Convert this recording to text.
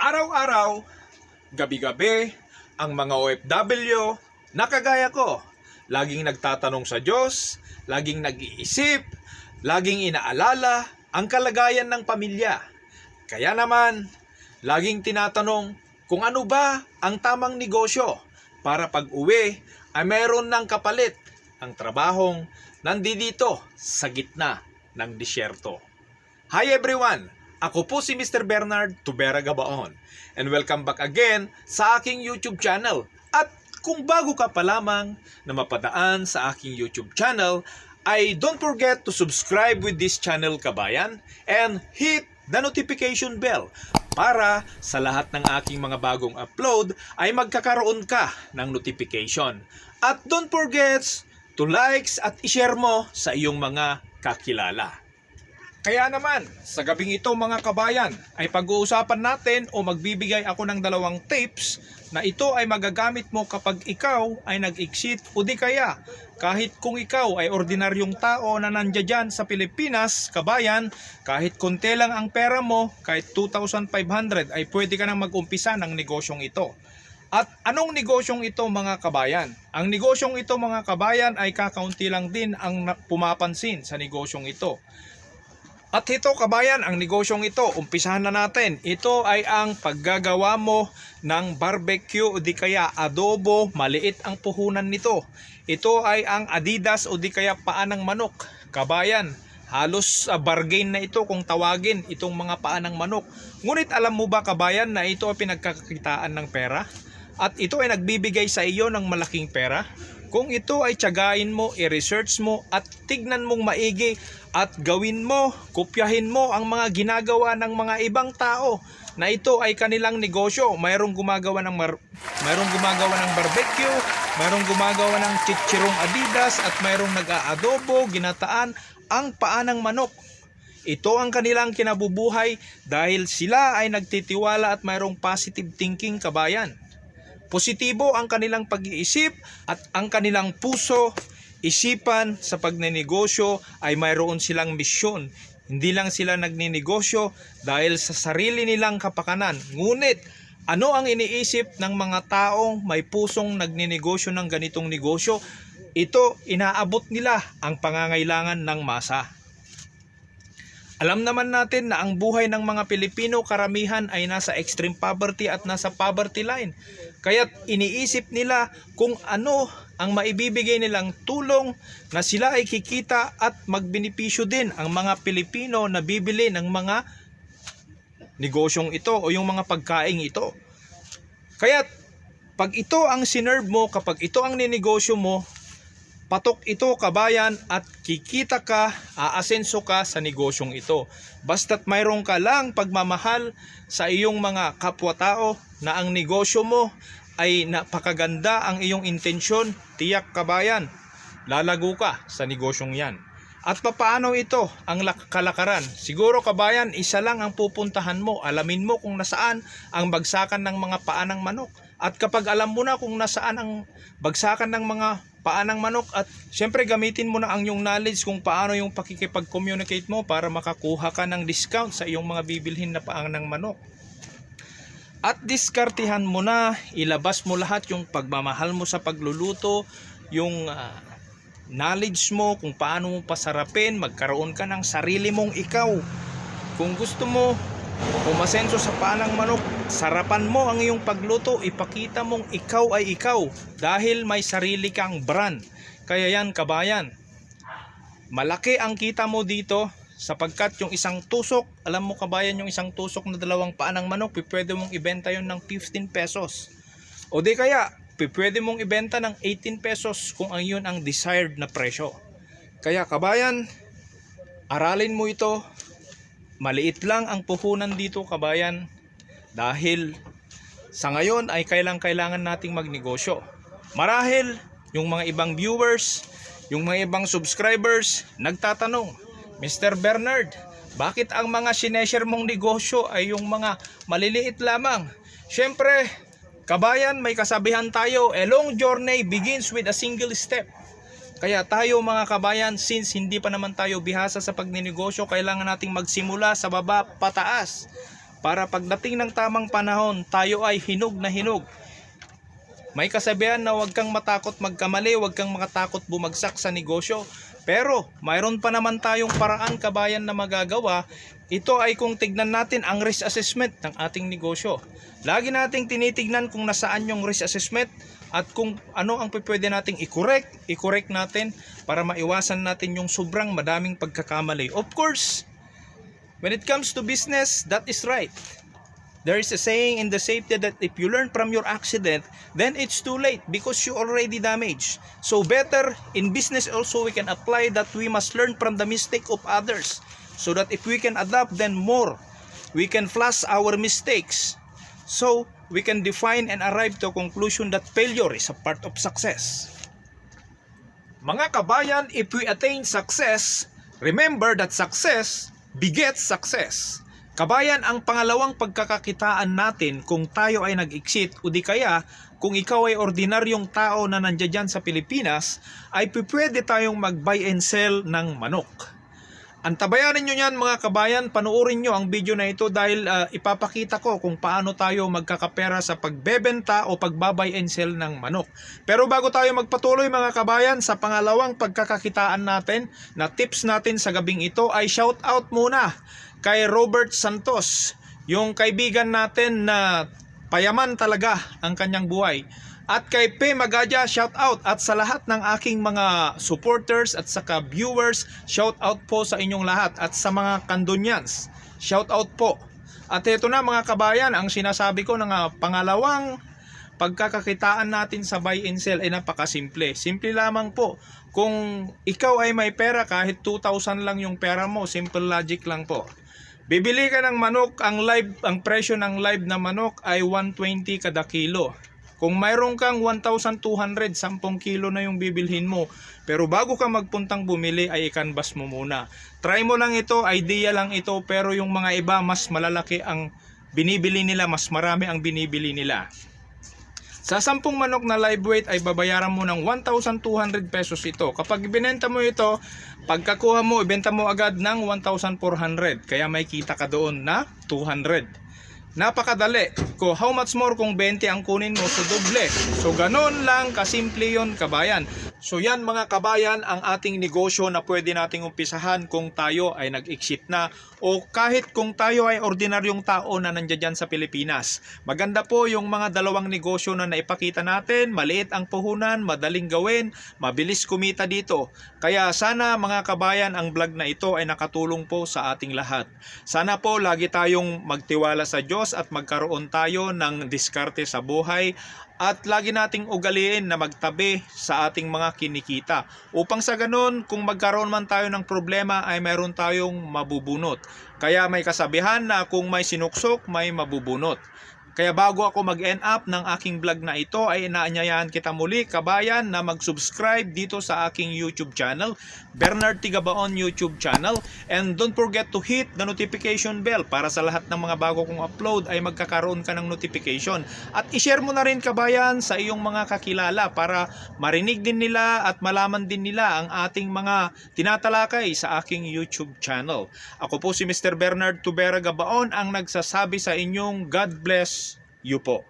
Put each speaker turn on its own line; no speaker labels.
Araw-araw, gabi-gabi, ang mga OFW na kagaya ko, laging nagtatanong sa Diyos, laging nag-iisip, laging inaalala ang kalagayan ng pamilya. Kaya naman, laging tinatanong kung ano ba ang tamang negosyo para pag-uwi ay mayroon ng kapalit ang trabahong nandito sa gitna ng disyerto. Hi everyone! Ako po si Mr. Bernard Tubera Gabaon and welcome back again sa aking YouTube channel. At kung bago ka pa lamang na mapadaan sa aking YouTube channel, ay don't forget to subscribe with this channel kabayan and hit the notification bell para sa lahat ng aking mga bagong upload ay magkakaroon ka ng notification. At don't forget to likes at i-share mo sa iyong mga kakilala. Kaya naman, sa gabing ito mga kabayan, ay pag-uusapan natin o magbibigay ako ng dalawang tips na ito ay magagamit mo kapag ikaw ay nag-exit o di kaya kahit kung ikaw ay ordinaryong tao na nandiyan sa Pilipinas, kabayan, kahit konti lang ang pera mo, kahit 2,500 ay pwede ka nang mag-umpisa ng negosyong ito. At anong negosyong ito mga kabayan? Ang negosyong ito mga kabayan ay kakaunti lang din ang pumapansin sa negosyong ito. At ito kabayan, ang negosyong ito, umpisahan na natin. Ito ay ang paggagawa mo ng barbecue o di kaya adobo, maliit ang puhunan nito. Ito ay ang Adidas o di kaya paa ng manok. Kabayan, halos bargain na ito kung tawagin itong mga paa ng manok. Ngunit alam mo ba kabayan na ito ay pinagkakakitaan ng pera? At ito ay nagbibigay sa iyo ng malaking pera? Kung ito ay tiyagain mo, i-research mo at tignan mong maigi at gawin mo, kopyahin mo ang mga ginagawa ng mga ibang tao na ito ay kanilang negosyo. Mayroong gumagawa ng barbecue, mayroong gumagawa ng chichirong Adidas at mayroong nag-aadobo, ginataan ang paa ng manok. Ito ang kanilang kinabubuhay dahil sila ay nagtitiwala at mayroong positive thinking kabayan. Positibo ang kanilang pag-iisip at ang kanilang puso, isipan sa pagnenegosyo ay mayroon silang misyon. Hindi lang sila nagninegosyo dahil sa sarili nilang kapakanan. Ngunit ano ang iniisip ng mga taong may pusong nagninegosyo ng ganitong negosyo? Ito, inaabot nila ang pangangailangan ng masa. Alam naman natin na ang buhay ng mga Pilipino karamihan ay nasa extreme poverty at nasa poverty line. Kaya't iniisip nila kung ano ang maibibigay nilang tulong na sila ay kikita at magbenepisyo din ang mga Pilipino na bibili ng mga negosyong ito o yung mga pagkaing ito. Kaya't pag ito ang sinerve mo, kapag ito ang ninegosyo mo, patok ito kabayan at kikita ka, aasenso ka sa negosyong ito. Basta't mayroon ka lang pagmamahal sa iyong mga kapwa-tao na ang negosyo mo ay napakaganda ang iyong intensyon, tiyak kabayan, lalago ka sa negosyong yan. At papaano ito ang kalakaran? Siguro kabayan, isa lang ang pupuntahan mo. Alamin mo kung nasaan ang bagsakan ng mga paa ng manok. At kapag alam mo na kung nasaan ang bagsakan ng mga paa ng manok at syempre gamitin mo na ang iyong knowledge kung paano yung pakikipag-communicate mo para makakuha ka ng discount sa iyong mga bibilhin na paa ng manok. At diskartihan mo na, ilabas mo lahat yung pagmamahal mo sa pagluluto, yung knowledge mo kung paano mo pasarapin, magkaroon ka ng sarili mong ikaw. Kung gusto mo umasenso sa paa ng manok, sarapan mo ang iyong pagluto, ipakita mong ikaw ay ikaw dahil may sarili kang brand. Kaya yan kabayan, malaki ang kita mo dito sapagkat yung isang tusok, alam mo kabayan, yung isang tusok na dalawang paa ng manok, pwede mong ibenta yon ng 15 pesos. O di kaya, pwede mong ibenta ng 18 pesos kung ang yun ang desired na presyo. Kaya kabayan, aralin mo ito. Maliit lang ang puhunan dito kabayan dahil sa ngayon ay kailangan nating magnegosyo. Marahil yung mga ibang viewers, yung mga ibang subscribers nagtatanong, Mr. Bernard, bakit ang mga sineshare mong negosyo ay yung mga maliliit lamang? Syempre, kabayan, may kasabihan tayo, a long journey begins with a single step. Kaya tayo mga kabayan, since hindi pa naman tayo bihasa sa pagninegosyo, kailangan nating magsimula sa baba pataas. para pagdating ng tamang panahon, tayo ay hinog na hinog. May kasabihan na huwag kang matakot magkamali, huwag kang makatakot bumagsak sa negosyo. Pero mayroon pa naman tayong paraan, kabayan, na magagawa. Ito ay kung tignan natin ang risk assessment ng ating negosyo. Lagi nating tinitignan kung nasaan yung risk assessment at kung ano ang pwede nating i-correct natin para maiwasan natin yung sobrang madaming pagkakamali. Of course, when it comes to business, that is right. There is a saying in the safety that if you learn from your accident, then it's too late because you already damaged. So better in business also we can apply that we must learn from the mistake of others, so that if we can adapt then more, we can flash our mistakes. So we can define and arrive to a conclusion that failure is a part of success. Mga kabayan, if we attain success, remember that success begets success. Kabayan, ang pangalawang pagkakakitaan natin kung tayo ay nag-exit o di kaya kung ikaw ay ordinaryong tao na nandiyan sa Pilipinas, ay pwede tayong mag-buy and sell ng manok. Antabayanan nyo yan mga kabayan, panuorin nyo ang video na ito dahil ipapakita ko kung paano tayo magkakapera sa pagbebenta o pagbabay and sell ng manok. Pero bago tayo magpatuloy mga kabayan, sa pangalawang pagkakakitaan natin na tips natin sa gabing ito ay shout out muna kay Robert Santos, yung kaibigan natin na payaman talaga ang kanyang buhay. At kay P. Magadia, shout out. At sa lahat ng aking mga supporters at saka viewers, shout out po sa inyong lahat. At sa mga Kandonyans, shout out po. At ito na mga kabayan, ang sinasabi ko ng pangalawang pagkakakitaan natin sa buy and sell ay napakasimple. Simple lamang po. Kung ikaw ay may pera, kahit 2,000 lang yung pera mo, simple logic lang po. Bibili ka ng manok, ang presyo ng live na manok ay 120 kada kilo. Kung mayroon kang 1,200, 10 kilo na yung bibilhin mo. Pero bago ka magpuntang bumili ay i-canvas mo muna. Try mo lang ito, idea lang ito, pero yung mga iba mas malalaki ang binibili nila, mas marami ang binibili nila. Sa 10 manok na live weight ay babayaran mo ng 1,200 pesos ito. Kapag ibenta mo ito, pagkakuha mo, ibenta mo agad ng 1,400. Kaya may kita ka doon na 200. Napakadali. How much more kung 20 ang kunin mo? So doble. So ganon lang kasimple yun kabayan. So yan mga kabayan ang ating negosyo na pwede nating umpisahan kung tayo ay nag-exit na o kahit kung tayo ay ordinaryong tao na nandiyan sa Pilipinas. Maganda po yung mga dalawang negosyo na naipakita natin. Maliit ang puhunan, madaling gawin, mabilis kumita dito. Kaya sana mga kabayan ang vlog na ito ay nakatulong po sa ating lahat. Sana po lagi tayong magtiwala sa Diyos at magkaroon tayo ng diskarte sa buhay. At lagi nating ugaliin na magtabi sa ating mga kinikita. Upang sa ganun, kung magkaroon man tayo ng problema ay mayroon tayong mabubunot. Kaya may kasabihan na kung may sinuksok, may mabubunot. Kaya bago ako mag-end up ng aking vlog na ito ay inaanyayahan kita muli kabayan na mag-subscribe dito sa aking YouTube channel, Bernard Tigabaon YouTube channel, and don't forget to hit the notification bell para sa lahat ng mga bago kong upload ay magkakaroon ka ng notification. At i-share mo na rin kabayan sa iyong mga kakilala para marinig din nila at malaman din nila ang ating mga tinatalakay sa aking YouTube channel. Ako po si Mr. Bernard Tubera Gabaon ang nagsasabi sa inyong God bless you po.